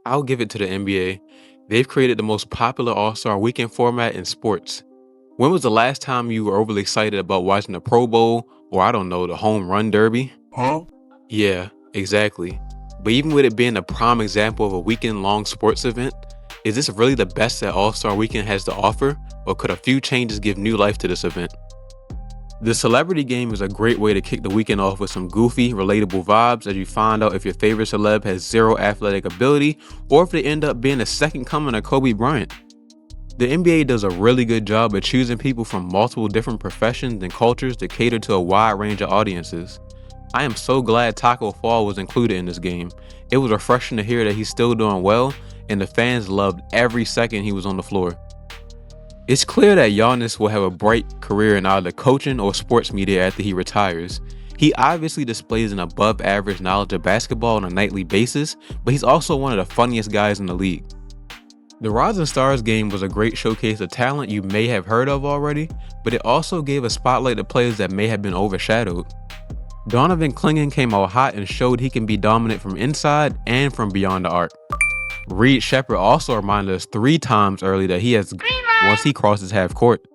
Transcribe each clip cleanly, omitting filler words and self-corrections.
I'll give it to the NBA. They've created the most popular All-Star weekend format in sports. When was the last time you were overly excited about watching the Pro Bowl or I don't know, the home run derby? Huh? Yeah, exactly. But even with it being a prime example of a weekend-long sports event, is this really the best that All-Star Weekend has to offer, or could a few changes give new life to this event? The celebrity game is a great way to kick the weekend off with some goofy, relatable vibes as you find out if your favorite celeb has zero athletic ability or if they end up being the second coming of Kobe Bryant. The NBA does a really good job at choosing people from multiple different professions and cultures to cater to a wide range of audiences. I am so glad Taco Fall was included in this game. It was refreshing to hear that he's still doing well, and the fans loved every second he was on the floor. It's clear that Giannis will have a bright career in either coaching or sports media after he retires. He obviously displays an above average knowledge of basketball on a nightly basis, but he's also one of the funniest guys in the league. The Rising Stars game was a great showcase of talent you may have heard of already, but it also gave a spotlight to players that may have been overshadowed. Donovan Clingan came out hot and showed he can be dominant from inside and from beyond the arc. Reed Sheppard also reminded us 3 times early that he has once he crosses half court.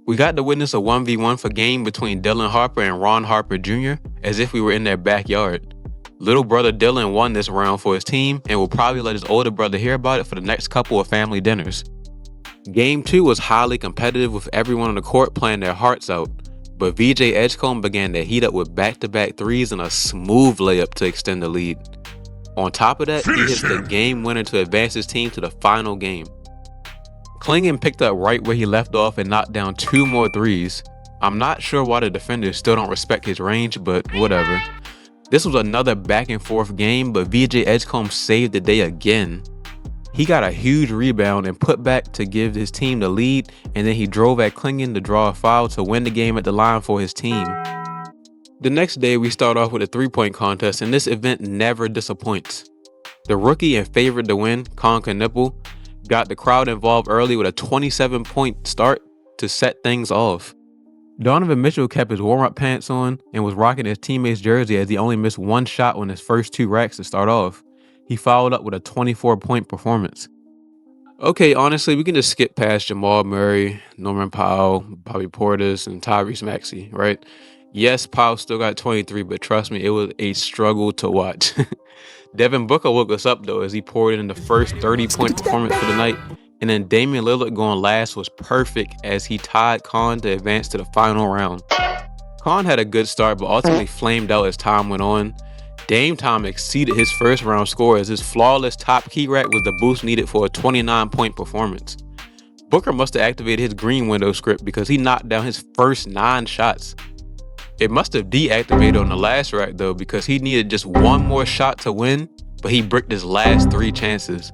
We got to witness a 1v1 for game between Dylan Harper and Ron Harper Jr. as if we were in their backyard. Little brother Dylan won this round for his team and will probably let his older brother hear about it for the next couple of family dinners. Game 2 was highly competitive with everyone on the court playing their hearts out, but VJ Edgecombe began to heat up with back-to-back threes and a smooth layup to extend the lead. On top of that, he hits the game winner to advance his team to the final game. Clingan picked up right where he left off and knocked down 2 more threes. I'm not sure why the defenders still don't respect his range, but whatever. This was another back and forth game, but VJ Edgecombe saved the day again. He got a huge rebound and put back to give his team the lead, and then he drove at Clingan to draw a foul to win the game at the line for his team. The next day, we start off with a 3-point contest, and this event never disappoints. The rookie and favorite to win, Kon Knueppel, got the crowd involved early with a 27-point start to set things off. Donovan Mitchell kept his warm-up pants on and was rocking his teammate's jersey as he only missed 1 shot on his first 2 racks to start off. He followed up with a 24-point performance. Okay, honestly, we can just skip past Jamal Murray, Norman Powell, Bobby Portis, and Tyrese Maxey, right? Yes, Powell still got 23, but trust me, it was a struggle to watch. Devin Booker woke us up, though, as he poured in the first 30-point performance for the night. And then Damian Lillard going last was perfect as he tied Kon to advance to the final round. Kon had a good start, but ultimately flamed out as time went on. Dame time exceeded his first round score as his flawless top key rack was the boost needed for a 29-point performance. Booker must have activated his green window script because he knocked down his first 9 shots. It must have deactivated on the last rack though because he needed just 1 more shot to win, but he bricked his last 3 chances.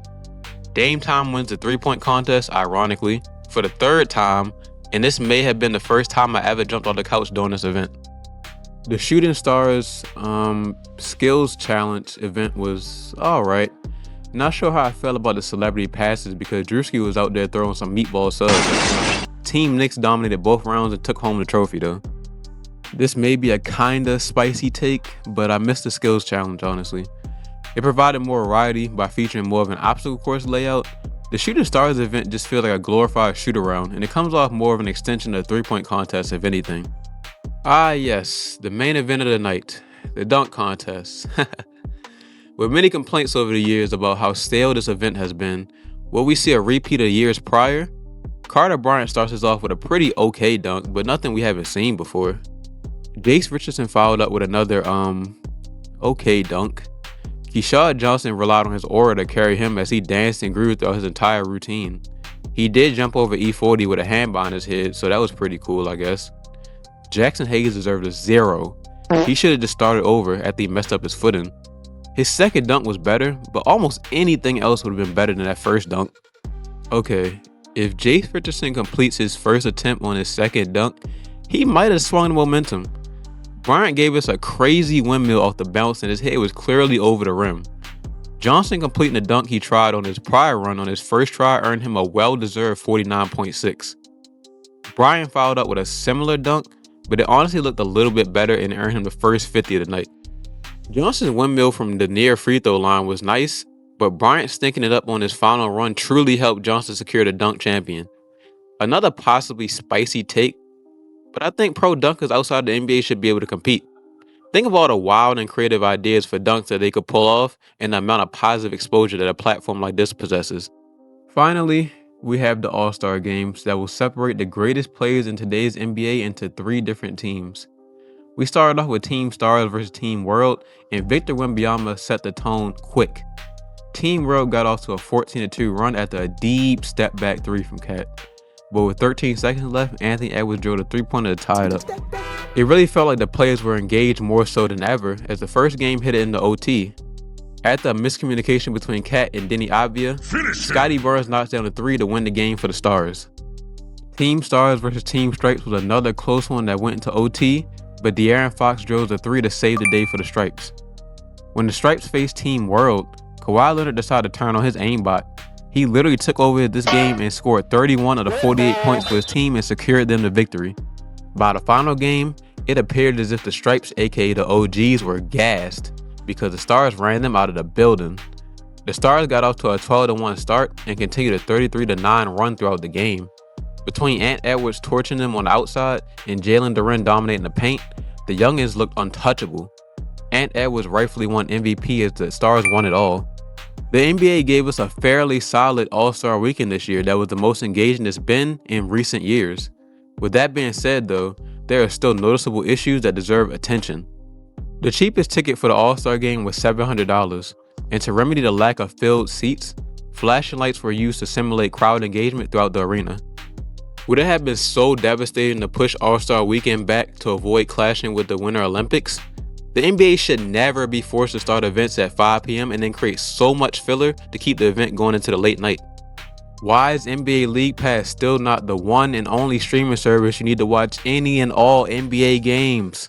Dame time wins the 3-point contest, ironically, for the 3rd time, and this may have been the first time I ever jumped on the couch during this event. The Shooting Stars skills challenge event was alright. Not sure how I felt about the celebrity passes because Drewski was out there throwing some meatball subs. Team Knicks dominated both rounds and took home the trophy though. This may be a kinda spicy take, but I missed the skills challenge honestly. It provided more variety by featuring more of an obstacle course layout. The Shooting Stars event just feels like a glorified shoot-around, and it comes off more of an extension of the 3-point contest if anything. Ah yes, the main event of the night, the dunk contest. With many complaints over the years about how stale this event has been, will we see a repeat of years prior? Carter Bryant starts us off with a pretty okay dunk, but nothing we haven't seen before. Jace Richardson followed up with another okay dunk. Keyshawn Johnson relied on his aura to carry him as he danced and grew throughout his entire routine. He did jump over E40 with a hand behind his head, so that was pretty cool, I guess. Jackson Hayes deserved a 0. He should have just started over after he messed up his footing. His second dunk was better, but almost anything else would have been better than that first dunk. Okay, if Jace Richardson completes his first attempt on his second dunk, he might have swung the momentum. Bryant gave us a crazy windmill off the bounce and his head was clearly over the rim. Johnson completing the dunk he tried on his prior run on his first try earned him a well-deserved 49.6. Bryant followed up with a similar dunk, but it honestly looked a little bit better and earned him the first 50 of the night. Johnson's windmill from the near free throw line was nice, but Bryant stinking it up on his final run truly helped Johnson secure the dunk champion. Another possibly spicy take, but I think pro dunkers outside the NBA should be able to compete. Think of all the wild and creative ideas for dunks that they could pull off and the amount of positive exposure that a platform like this possesses. Finally, we have the All-Star Games that will separate the greatest players in today's NBA into 3 different teams. We started off with Team Stars versus Team World, and Victor Wembanyama set the tone quick. Team World got off to a 14-2 run after a deep step-back 3 from Cat. But with 13 seconds left, Anthony Edwards drilled a 3-pointer to tie it up. It really felt like the players were engaged more so than ever as the first game hit it in the OT. After a miscommunication between Cat and Denny Avdia, Scotty Barnes knocks down a 3 to win the game for the Stars. Team Stars versus Team Stripes was another close one that went into OT, but De'Aaron Fox drills a 3 to save the day for the Stripes. When the Stripes faced Team World, Kawhi Leonard decided to turn on his aimbot. He literally took over this game and scored 31 of the 48 points for his team and secured them the victory. By the final game, it appeared as if the Stripes, aka the OGs, were gassed because the Stars ran them out of the building. The Stars got off to a 12-1 start and continued a 33-9 run throughout the game. Between Ant Edwards torching them on the outside and Jalen Duren dominating the paint, the youngins looked untouchable. Ant Edwards rightfully won MVP as the Stars won it all. The NBA gave us a fairly solid All-Star weekend this year that was the most engaging it's been in recent years. With that being said though, there are still noticeable issues that deserve attention. The cheapest ticket for the All-Star game was $700, and to remedy the lack of filled seats, flashing lights were used to simulate crowd engagement throughout the arena. Would it have been so devastating to push All-Star weekend back to avoid clashing with the Winter Olympics? The NBA should never be forced to start events at 5 p.m. and then create so much filler to keep the event going into the late night. Why is NBA League Pass still not the one and only streaming service you need to watch any and all NBA games?